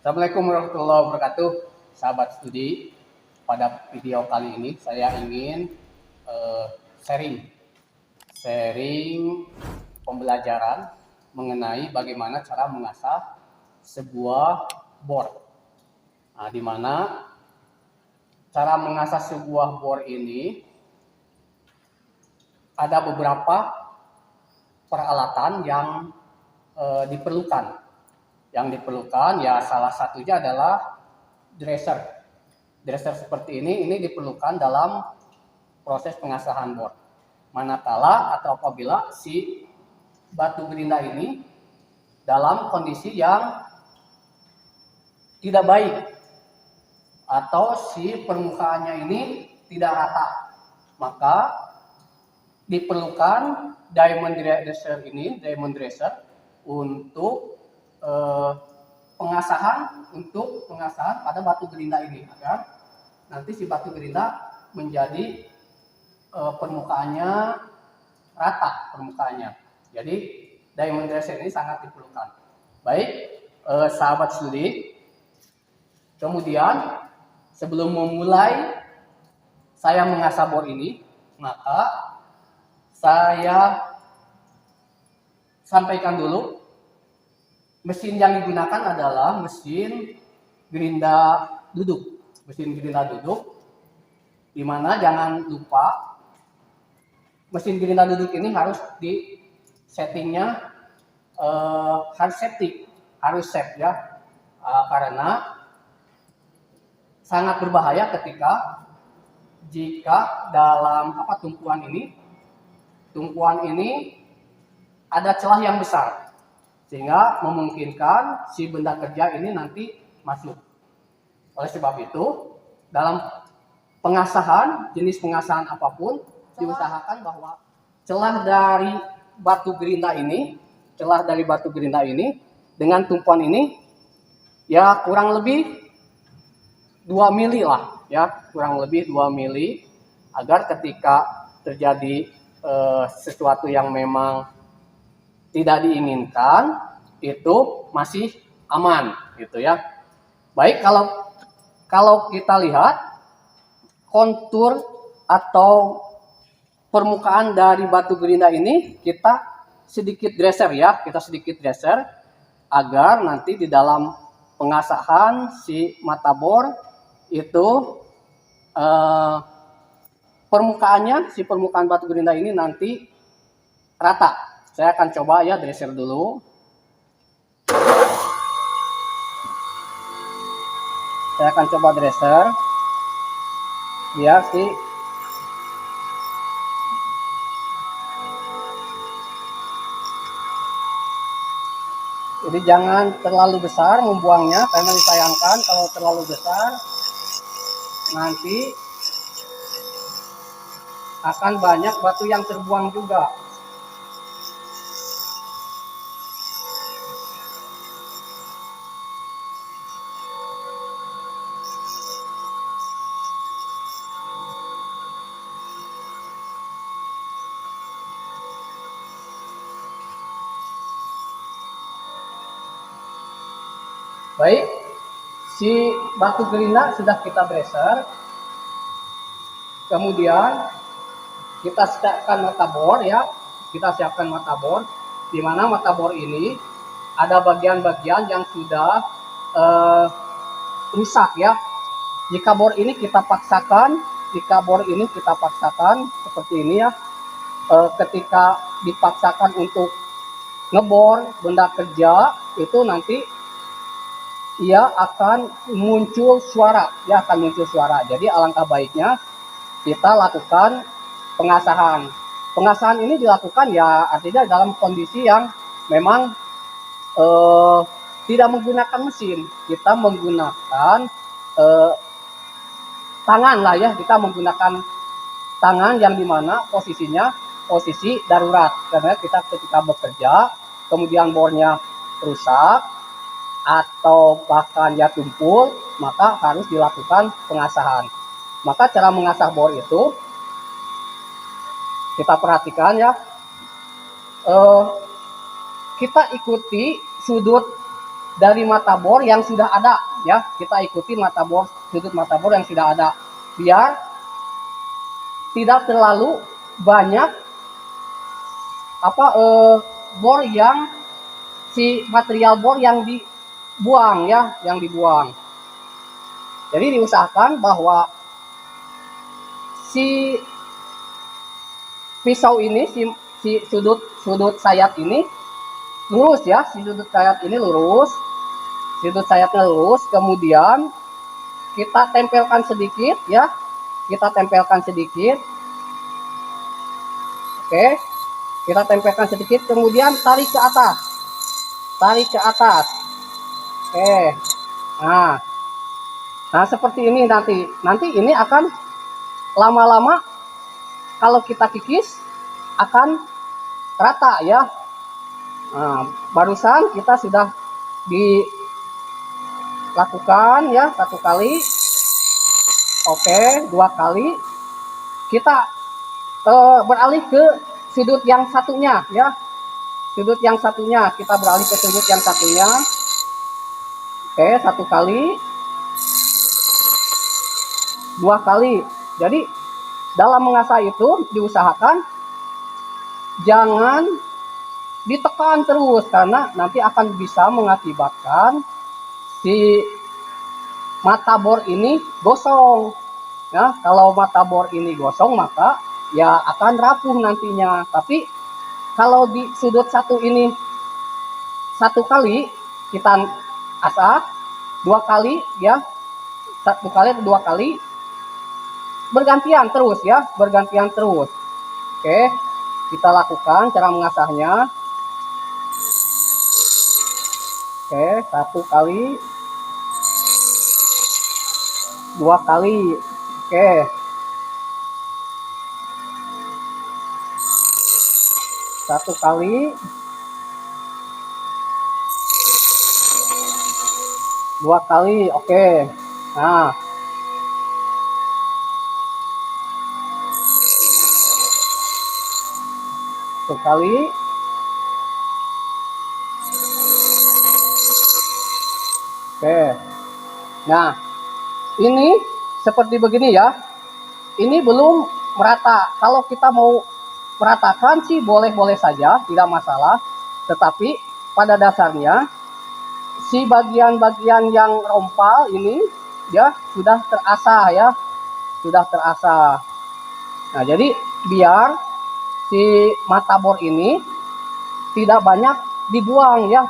Assalamualaikum warahmatullahi wabarakatuh, sahabat studi. Pada video kali ini saya ingin sharing pembelajaran mengenai bagaimana cara mengasah sebuah board. Nah, di mana cara mengasah sebuah board ini ada beberapa peralatan yang diperlukan. Yang diperlukan ya salah satunya adalah dresser. Dresser seperti ini diperlukan dalam proses pengasahan board. Manakala atau apabila si batu gerinda ini dalam kondisi yang tidak baik atau si permukaannya ini tidak rata, maka diperlukan diamond dresser untuk pengasahan pada batu gerinda ini agar nanti si batu gerinda menjadi permukaannya rata permukaannya. Jadi diamond dresser ini sangat diperlukan. Baik, sahabat studi. Kemudian sebelum memulai saya mengasah board ini, maka saya sampaikan dulu mesin yang digunakan adalah mesin gerinda duduk. Mesin gerinda duduk, di mana jangan lupa mesin gerinda duduk ini harus di settingnya harus safe ya, karena sangat berbahaya jika dalam tumpuan ini ada celah yang besar, sehingga memungkinkan si benda kerja ini nanti masuk. Oleh sebab itu, dalam jenis pengasahan apapun, diusahakan bahwa celah dari batu gerinda ini dengan tumpuan ini ya kurang lebih 2 mili lah ya, kurang lebih 2 mili, agar ketika terjadi sesuatu yang memang tidak diinginkan itu masih aman gitu ya. Baik, kalau kita lihat kontur atau permukaan dari batu gerinda ini, kita sedikit dresser agar nanti di dalam pengasahan si mata bor itu permukaan batu gerinda ini nanti rata. Saya akan coba ya dresser dulu. Saya akan coba dresser biar jadi jangan terlalu besar membuangnya, karena disayangkan kalau terlalu besar nanti akan banyak batu yang terbuang juga. Baik, si batu gerinda sudah kita dresser. Kemudian kita siapkan mata bor ya. Di mana mata bor ini ada bagian-bagian yang sudah rusak ya. Jika bor ini kita paksakan seperti ini ya. Ketika dipaksakan untuk ngebor benda kerja itu nanti ia akan muncul suara. Jadi alangkah baiknya kita lakukan pengasahan. Pengasahan ini dilakukan ya artinya dalam kondisi yang memang tidak menggunakan mesin. Kita menggunakan tangan lah ya. Kita menggunakan tangan yang dimana posisi darurat. Karena kita ketika bekerja kemudian bornya rusak atau bahkan ya tumpul, maka harus dilakukan pengasahan. Maka cara mengasah bor itu kita perhatikan ya, kita ikuti sudut dari mata bor yang sudah ada ya. Kita ikuti sudut mata bor yang sudah ada biar tidak terlalu banyak bor yang material bor yang dibuang ya, yang dibuang. Jadi diusahakan bahwa si pisau ini, si sudut sayap ini lurus ya, sudut sayapnya lurus, kemudian kita tempelkan sedikit ya, oke, kita tempelkan sedikit, kemudian tarik ke atas, oke, nah seperti ini. Nanti ini akan lama-lama kalau kita kikis akan rata ya. Nah, barusan kita sudah dilakukan ya 1 kali, oke, 2 kali. Kita beralih ke sudut yang satunya ya, kita beralih ke sudut yang satunya, oke, 1 kali, 2 kali. Jadi dalam mengasah itu diusahakan jangan ditekan terus, karena nanti akan bisa mengakibatkan si mata bor ini gosong ya. Kalau mata bor ini gosong maka ya akan rapuh nantinya. Tapi kalau di sudut satu ini 1 kali kita asah, 2 kali ya, 1 kali atau 2 kali bergantian terus ya, oke, kita lakukan cara mengasahnya. Oke, 1 kali, 2 kali, oke, 1 kali, 2 kali, oke. Nah, satu kali, oke. Nah, ini seperti begini ya. Ini belum merata. Kalau kita mau meratakan sih boleh-boleh saja, tidak masalah. Tetapi pada dasarnya si bagian-bagian yang rompal ini ya sudah terasah ya, Nah, jadi biar si mata bor ini tidak banyak dibuang ya,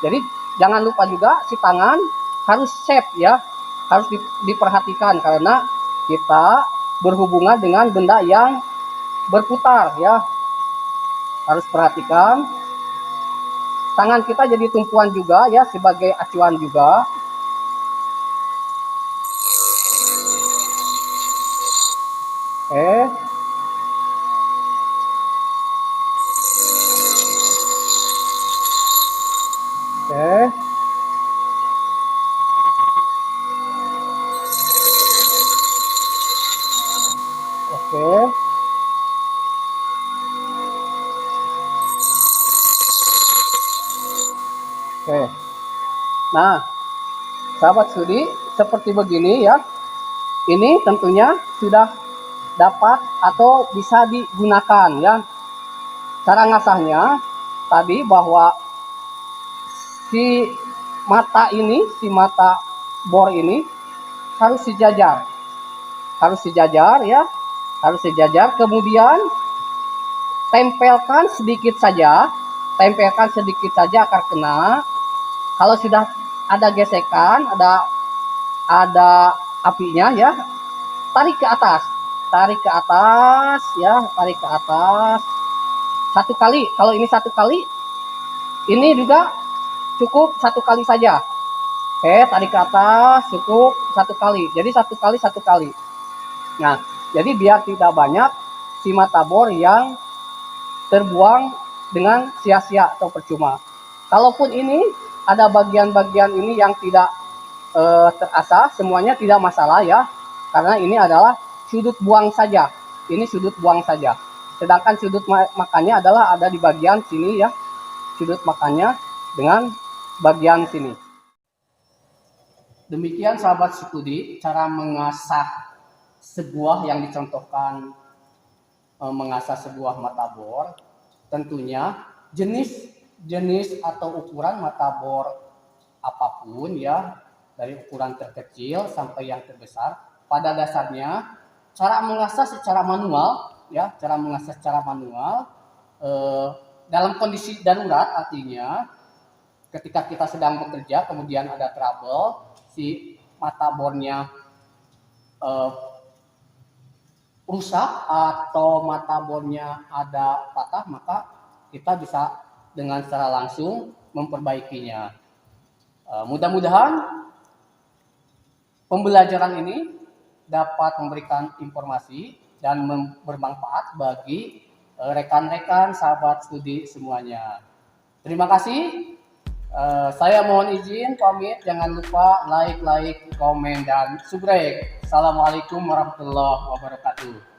Jadi jangan lupa juga si tangan harus safe ya, harus diperhatikan karena kita berhubungan dengan benda yang berputar ya. Harus perhatikan tangan kita jadi tumpuan juga ya, sebagai acuan juga. Oke. Oke. Nah, sahabat studi, seperti begini ya. Ini tentunya sudah dapat atau bisa digunakan ya. Cara ngasahnya tadi bahwa si mata bor ini harus sejajar. Kemudian tempelkan sedikit saja agar kena. Kalau sudah ada gesekan, ada apinya ya, tarik ke atas ya, 1 kali. Kalau ini 1 kali, ini juga cukup 1 kali saja. Oke, tarik ke atas cukup 1 kali. Jadi 1 kali. Nah, jadi biar tidak banyak si mata bor yang terbuang dengan sia-sia atau percuma. Kalaupun ini ada bagian-bagian ini yang tidak terasah, semuanya tidak masalah ya, karena ini adalah sudut buang saja. Sedangkan sudut makannya adalah ada di bagian sini ya, sudut makannya. dengan bagian sini. Demikian sahabat studi cara mengasah sebuah yang dicontohkan, mengasah sebuah mata bor. Tentunya jenis atau ukuran mata bor apapun ya, dari ukuran terkecil sampai yang terbesar, pada dasarnya cara mengasah secara manual ya, dalam kondisi darurat, artinya ketika kita sedang bekerja kemudian ada trouble, si mata bornya rusak atau mata bornya ada patah, maka kita bisa dengan secara langsung memperbaikinya. Mudah-mudahan pembelajaran ini dapat memberikan informasi dan bermanfaat bagi rekan-rekan sahabat studi semuanya. Terima kasih. Saya mohon izin pamit. Jangan lupa like, komen, dan subscribe. Assalamualaikum warahmatullahi wabarakatuh.